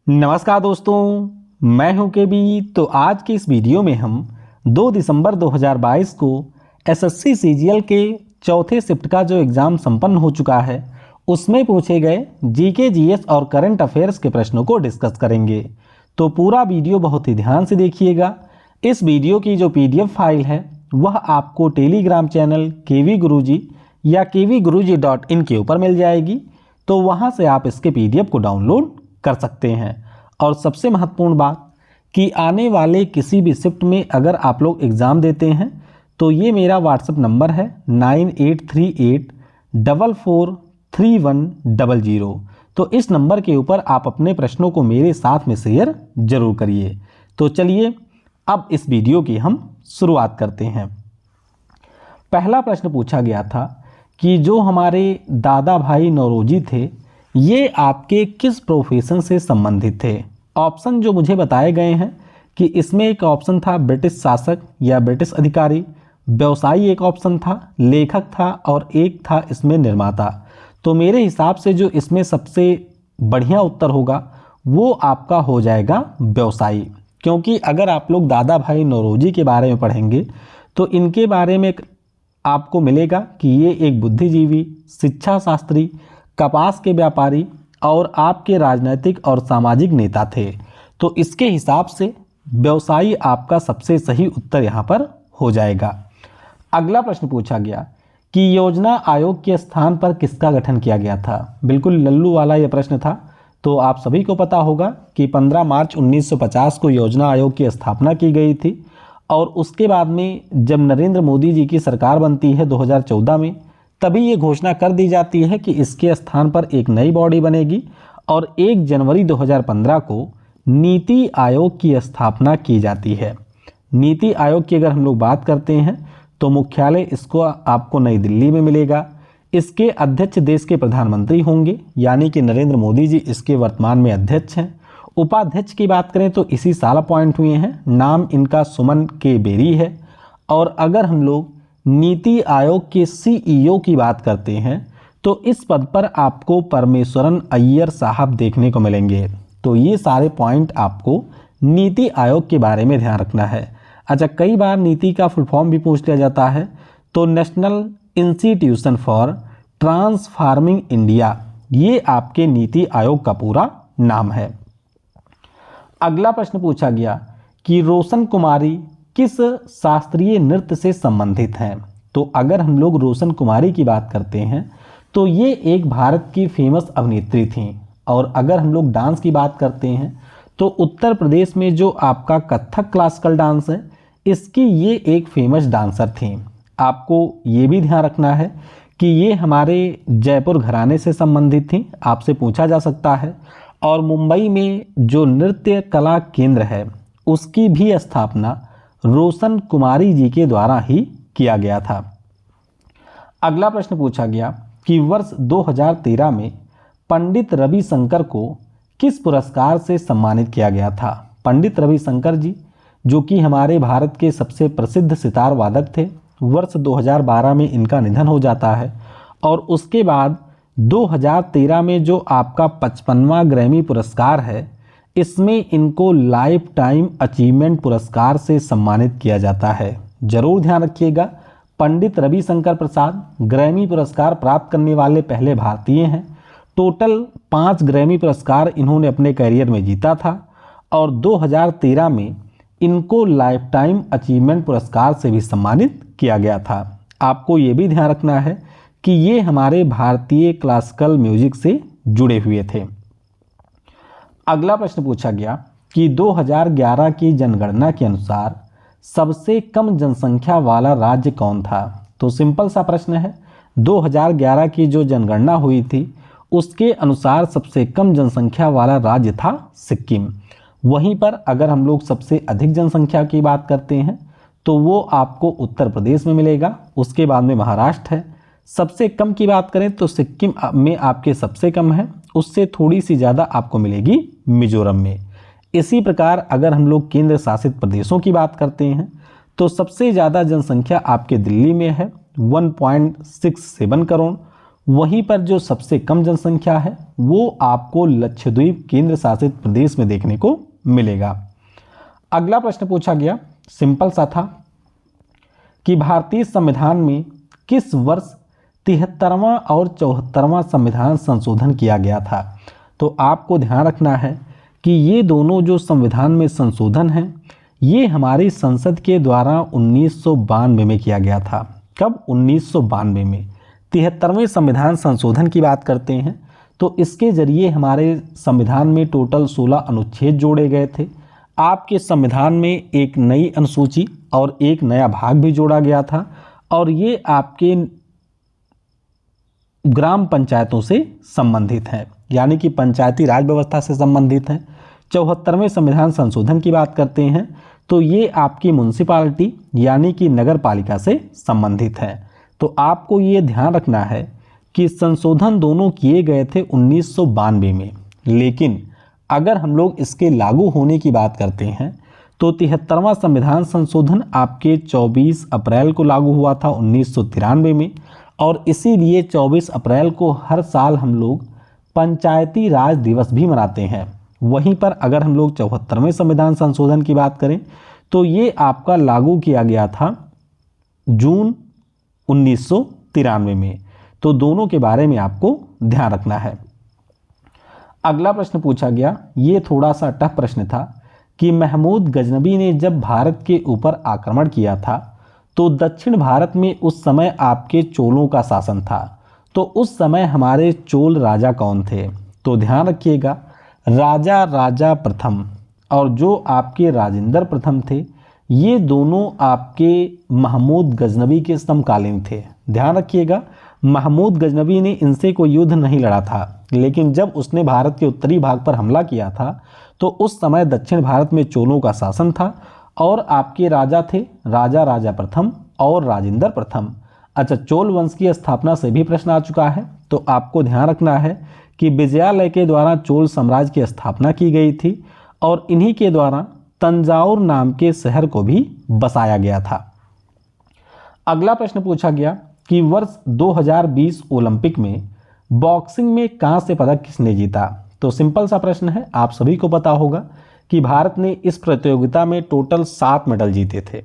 नमस्कार दोस्तों, मैं हूं केबी। तो आज के इस वीडियो में हम 2 दिसंबर 2022 को एसएससी सीजीएल के चौथे शिफ्ट का जो एग्ज़ाम संपन्न हो चुका है उसमें पूछे गए जीके जीएस और करंट अफेयर्स के प्रश्नों को डिस्कस करेंगे। तो पूरा वीडियो बहुत ही ध्यान से देखिएगा। इस वीडियो की जो पीडीएफ फाइल है वह आपको टेलीग्राम चैनल केवी गुरुजी या kvguruji.in के ऊपर मिल जाएगी। तो वहाँ से आप इसके पीडीएफ को डाउनलोड कर सकते हैं। और सबसे महत्वपूर्ण बात कि आने वाले किसी भी शिफ्ट में अगर आप लोग एग्ज़ाम देते हैं तो ये मेरा व्हाट्सएप नंबर है 9838443100। तो इस नंबर के ऊपर आप अपने प्रश्नों को मेरे साथ में शेयर जरूर करिए। तो चलिए अब इस वीडियो की हम शुरुआत करते हैं। पहला प्रश्न पूछा गया था कि जो हमारे दादा भाई नौरोजी थे ये आपके किस प्रोफेशन से संबंधित थे। ऑप्शन जो मुझे बताए गए हैं कि इसमें एक ऑप्शन था ब्रिटिश शासक या ब्रिटिश अधिकारी, व्यवसायी एक ऑप्शन था, लेखक था और एक था इसमें निर्माता। तो मेरे हिसाब से जो इसमें सबसे बढ़िया उत्तर होगा वो आपका हो जाएगा व्यवसायी। क्योंकि अगर आप लोग दादा भाई नौरोजी के बारे में पढ़ेंगे तो इनके बारे में आपको मिलेगा कि ये एक बुद्धिजीवी, शिक्षा शास्त्री, कपास के व्यापारी और आपके राजनीतिक और सामाजिक नेता थे। तो इसके हिसाब से व्यवसायी आपका सबसे सही उत्तर यहाँ पर हो जाएगा। अगला प्रश्न पूछा गया कि योजना आयोग के स्थान पर किसका गठन किया गया था। बिल्कुल लल्लू वाला यह प्रश्न था। तो आप सभी को पता होगा कि 15 मार्च 1950 को योजना आयोग की स्थापना की गई थी और उसके बाद में जब नरेंद्र मोदी जी की सरकार बनती है 2014 में, तभी ये घोषणा कर दी जाती है कि इसके स्थान पर एक नई बॉडी बनेगी और 1 जनवरी 2015 को नीति आयोग की स्थापना की जाती है। नीति आयोग की अगर हम लोग बात करते हैं तो मुख्यालय इसको आपको नई दिल्ली में मिलेगा। इसके अध्यक्ष देश के प्रधानमंत्री होंगे, यानी कि नरेंद्र मोदी जी इसके वर्तमान में अध्यक्ष हैं। उपाध्यक्ष की बात करें तो इसी साल अपॉइंट हुए हैं, नाम इनका सुमन के बेरी है। और अगर हम लोग नीति आयोग के सीईओ की बात करते हैं तो इस पद पर आपको परमेश्वरन अय्यर साहब देखने को मिलेंगे। तो ये सारे पॉइंट आपको नीति आयोग के बारे में ध्यान रखना है। अच्छा, कई बार नीति का फुल फॉर्म भी पूछ लिया जाता है। तो national institution for transforming India, ये आपके नीति आयोग का पूरा नाम है। अगला प्रश्न पूछा गया कि रोशन कुमारी किस शास्त्रीय नृत्य से संबंधित हैं। तो अगर हम लोग रोशन कुमारी की बात करते हैं तो ये एक भारत की फेमस अभिनेत्री थीं। और अगर हम लोग डांस की बात करते हैं तो उत्तर प्रदेश में जो आपका कथक क्लासिकल डांस है इसकी ये एक फेमस डांसर थीं। आपको ये भी ध्यान रखना है कि ये हमारे जयपुर घराने से संबंधित थीं, आपसे पूछा जा सकता है। और मुंबई में जो नृत्य कला केंद्र है उसकी भी स्थापना रोशन कुमारी जी के द्वारा ही किया गया था। अगला प्रश्न पूछा गया कि वर्ष 2013 में पंडित रविशंकर को किस पुरस्कार से सम्मानित किया गया था। पंडित रविशंकर जी जो कि हमारे भारत के सबसे प्रसिद्ध सितार वादक थे, वर्ष 2012 में इनका निधन हो जाता है। और उसके बाद 2013 में जो आपका 55वां ग्रैमी पुरस्कार है इसमें इनको लाइफ टाइम अचीवमेंट पुरस्कार से सम्मानित किया जाता है। जरूर ध्यान रखिएगा, पंडित रविशंकर प्रसाद ग्रैमी पुरस्कार प्राप्त करने वाले पहले भारतीय हैं। टोटल 5 ग्रैमी पुरस्कार इन्होंने अपने करियर में जीता था और 2013 में इनको लाइफ टाइम अचीवमेंट पुरस्कार से भी सम्मानित किया गया था। आपको ये भी ध्यान रखना है कि ये हमारे भारतीय क्लासिकल म्यूजिक से जुड़े हुए थे। अगला प्रश्न पूछा गया कि 2011 की जनगणना के अनुसार सबसे कम जनसंख्या वाला राज्य कौन था। तो सिंपल सा प्रश्न है, 2011 की जो जनगणना हुई थी उसके अनुसार सबसे कम जनसंख्या वाला राज्य था सिक्किम। वहीं पर अगर हम लोग सबसे अधिक जनसंख्या की बात करते हैं तो वो आपको उत्तर प्रदेश में मिलेगा, उसके बाद में महाराष्ट्र है। सबसे कम की बात करें तो सिक्किम में आपके सबसे कम है, उससे थोड़ी सी ज़्यादा आपको मिलेगी मिजोरम में। इसी प्रकार अगर हम लोग केंद्र शासित प्रदेशों की बात करते हैं तो सबसे ज़्यादा जनसंख्या आपके दिल्ली में है 1.67 करोड़। वहीं पर जो सबसे कम जनसंख्या है वो आपको लक्षद्वीप केंद्र शासित प्रदेश में देखने को मिलेगा। अगला प्रश्न पूछा गया, सिंपल सा था कि भारतीय संविधान में किस वर्ष 73वां और 74वां संविधान संशोधन किया गया था। तो आपको ध्यान रखना है कि ये दोनों जो संविधान में संशोधन हैं ये हमारी संसद के द्वारा 1992 में किया गया था। कब? 1992 में 73वें संविधान संशोधन की बात करते हैं तो इसके जरिए हमारे संविधान में टोटल 16 अनुच्छेद जोड़े गए थे। आपके संविधान में एक नई अनुसूची और एक नया भाग भी जोड़ा गया था और ये आपके ग्राम पंचायतों से संबंधित है, यानी कि पंचायती राज व्यवस्था से संबंधित है। 74वें संविधान संशोधन की बात करते हैं तो ये आपकी म्युनिसिपैलिटी यानी कि नगर पालिका से संबंधित है। तो आपको ये ध्यान रखना है कि संशोधन दोनों किए गए थे 1992 में, लेकिन अगर हम लोग इसके लागू होने की बात करते हैं तो 73वां संविधान संशोधन आपके 24 अप्रैल को लागू हुआ था 1993 में और इसीलिए 24 अप्रैल को हर साल हम लोग पंचायती राज दिवस भी मनाते हैं। वहीं पर अगर हम लोग 74वें संविधान संशोधन की बात करें तो ये आपका लागू किया गया था जून 1993 में। तो दोनों के बारे में आपको ध्यान रखना है। अगला प्रश्न पूछा गया, ये थोड़ा सा टफ प्रश्न था कि महमूद गजनबी ने जब भारत के ऊपर आक्रमण किया था तो दक्षिण भारत में उस समय आपके चोलों का शासन था। तो उस समय हमारे चोल राजा कौन थे? तो ध्यान रखिएगा, राजा प्रथम और जो आपके राजेंद्र प्रथम थे ये दोनों आपके महमूद गजनबी के समकालीन थे। ध्यान रखिएगा, महमूद गजनबी ने इनसे कोई युद्ध नहीं लड़ा था, लेकिन जब उसने भारत के उत्तरी भाग पर हमला किया था तो उस समय दक्षिण भारत में चोलों का शासन था और आपके राजा थे राजा प्रथम और राजेंद्र प्रथम। अच्छा, चोल वंश की स्थापना से भी प्रश्न आ चुका है तो आपको ध्यान रखना है कि विजयालय के द्वारा चोल साम्राज्य की स्थापना की गई थी और इन्हीं के द्वारा तंजाउर नाम के शहर को भी बसाया गया था। अगला प्रश्न पूछा गया कि वर्ष 2020 ओलंपिक में बॉक्सिंग में कांस्य पदक किसने जीता। तो सिंपल सा प्रश्न है, आप सभी को पता होगा कि भारत ने इस प्रतियोगिता में टोटल 7 मेडल जीते थे।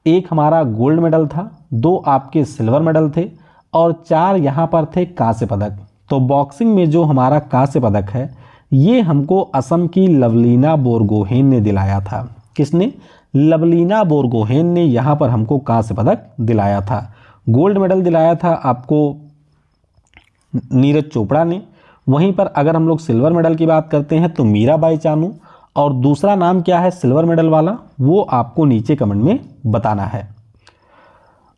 एक हमारा गोल्ड मेडल था, 2 आपके सिल्वर मेडल थे और 4 यहाँ पर थे कांस्य पदक। तो बॉक्सिंग में जो हमारा कांस्य पदक है ये हमको असम की लवलीना बोरगोहेन ने दिलाया था। किसने? लवलीना बोरगोहेन ने यहाँ पर हमको कांस्य पदक दिलाया था। गोल्ड मेडल दिलाया था आपको नीरज चोपड़ा ने। वहीं पर अगर हम लोग सिल्वर मेडल की बात करते हैं तो मीराबाई चानू, और दूसरा नाम क्या है सिल्वर मेडल वाला वो आपको नीचे कमेंट में बताना है।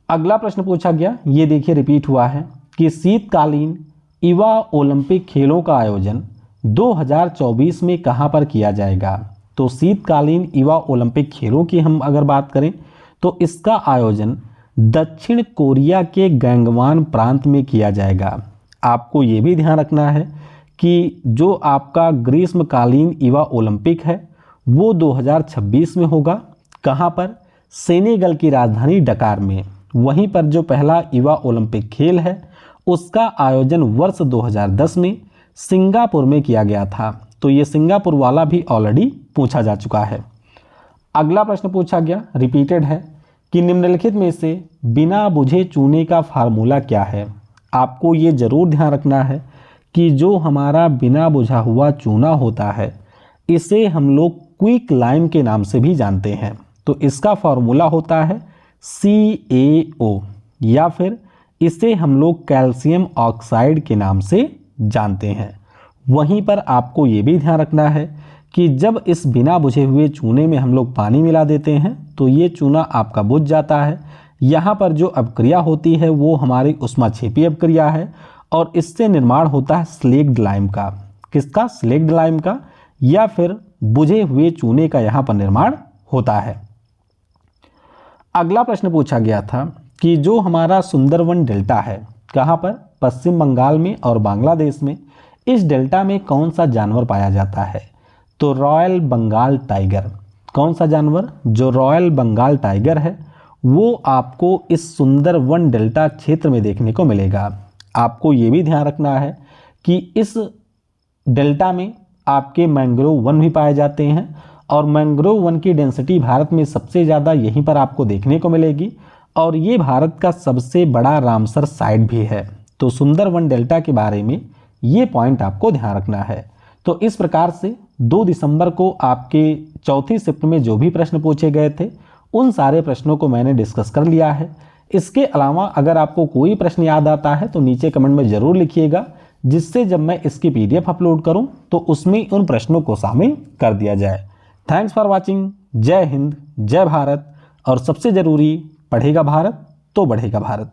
अगला प्रश्न पूछा गया, ये देखिए रिपीट हुआ है कि शीतकालीन युवा ओलंपिक खेलों का आयोजन 2024 में कहां पर किया जाएगा। तो शीतकालीन युवा ओलंपिक खेलों की हम अगर बात करें तो इसका आयोजन दक्षिण कोरिया के गैंगवान प्रांत में किया जाएगा। आपको ये भी ध्यान रखना है कि जो आपका ग्रीष्मकालीन युवा ओलंपिक है वो 2026 में होगा। कहाँ पर? सेनेगल की राजधानी डकार में। वहीं पर जो पहला युवा ओलंपिक खेल है उसका आयोजन वर्ष 2010 में सिंगापुर में किया गया था। तो ये सिंगापुर वाला भी ऑलरेडी पूछा जा चुका है। अगला प्रश्न पूछा गया, रिपीटेड है, कि निम्नलिखित में से बिना बुझे चूने का फार्मूला क्या है। आपको ये जरूर ध्यान रखना है कि जो हमारा बिना बुझा हुआ चूना होता है इसे हम लोग क्विक लाइम के नाम से भी जानते हैं। तो इसका फार्मूला होता है CaO या फिर इसे हम लोग कैल्शियम ऑक्साइड के नाम से जानते हैं। वहीं पर आपको ये भी ध्यान रखना है कि जब इस बिना बुझे हुए चूने में हम लोग पानी मिला देते हैं तो ये चूना आपका बुझ जाता है। यहाँ पर जो अपक्रिया होती है वो हमारी उष्माक्षेपी अपक्रिया है और इससे निर्माण होता है स्लेग्ड लाइम का। किसका? स्लेग्ड लाइम का, या फिर बुझे हुए चूने का यहाँ पर निर्माण होता है। अगला प्रश्न पूछा गया था कि जो हमारा सुंदरवन डेल्टा है कहाँ पर? पश्चिम बंगाल में और बांग्लादेश में। इस डेल्टा में कौन सा जानवर पाया जाता है? तो रॉयल बंगाल टाइगर। कौन सा जानवर? जो रॉयल बंगाल टाइगर है वो आपको इस सुंदरवन डेल्टा क्षेत्र में देखने को मिलेगा। आपको ये भी ध्यान रखना है कि इस डेल्टा में आपके मैंग्रोव वन भी पाए जाते हैं और मैंग्रोव वन की डेंसिटी भारत में सबसे ज़्यादा यहीं पर आपको देखने को मिलेगी और ये भारत का सबसे बड़ा रामसर साइट भी है। तो सुंदरवन डेल्टा के बारे में ये पॉइंट आपको ध्यान रखना है। तो इस प्रकार से 2 दिसंबर को आपके चौथी शिफ्ट में जो भी प्रश्न पूछे गए थे उन सारे प्रश्नों को मैंने डिस्कस कर लिया है। इसके अलावा अगर आपको कोई प्रश्न याद आता है तो नीचे कमेंट में ज़रूर लिखिएगा, जिससे जब मैं इसकी PDF अपलोड करूं तो उसमें उन प्रश्नों को शामिल कर दिया जाए। Thanks for watching. जय हिंद, जय भारत और सबसे ज़रूरी, पढ़ेगा भारत तो बढ़ेगा भारत।